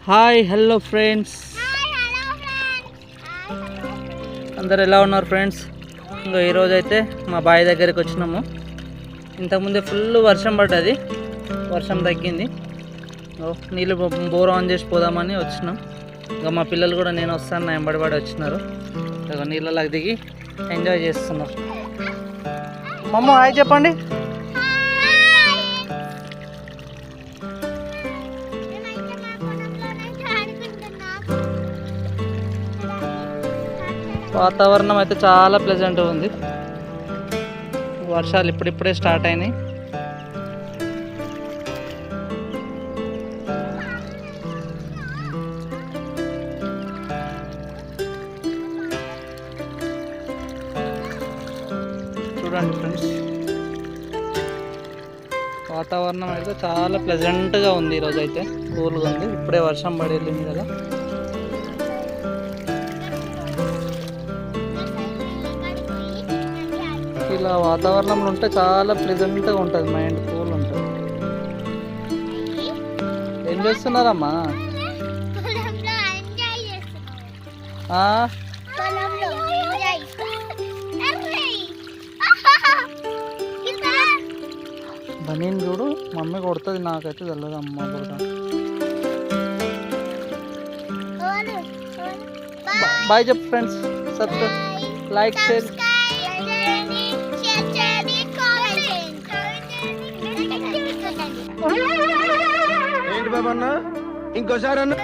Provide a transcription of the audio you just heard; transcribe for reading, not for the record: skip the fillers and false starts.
Hi hello friends, అందరు ఎలా ఉన్నారు ఫ్రెండ్స్? ఇంకా ఈరోజు అయితే మా బావి దగ్గరికి వచ్చినాము. ఇంతకుముందే ఫుల్ వర్షం పడ్డది, వర్షం తగ్గింది. నీళ్ళు బోర్ ఆన్ చేసి పోదామని వచ్చినాం. ఇంకా మా పిల్లలు కూడా నేను వస్తాను నా ఎంబడి వచ్చినారు. ఇక నీళ్ళలోకి దిగి ఎంజాయ్ చేస్తున్నారు. మమ్మ హాయ్ చెప్పండి. వాతావరణం అయితే చాలా ప్లెజెంట్గా ఉంది. వర్షాలు ఇప్పుడిప్పుడే స్టార్ట్ అయినాయి. చూడండి ఫ్రెండ్స్, వాతావరణం అయితే చాలా ప్లెజెంట్గా ఉంది. ఈరోజు అయితే కూల్గా ఉంది. ఇప్పుడే వర్షం పడి వెళ్ళింది కదా. ఇలా వాతావరణంలో ఉంటే చాలా ప్లెజెంట్గా ఉంటుంది, మైండ్ కూల్ ఉంటుంది. ఏం చేస్తున్నారమ్మా? బనీని చూడు, మమ్మీ కొడుతుంది, నాకైతే తెలియదు. అమ్మ కొడతా. బాయ్ చెప్పు ఫ్రెండ్స్. Subscribe, like, share. ఏంటి బాబా అన్న, ఇంకోసారి అన్న.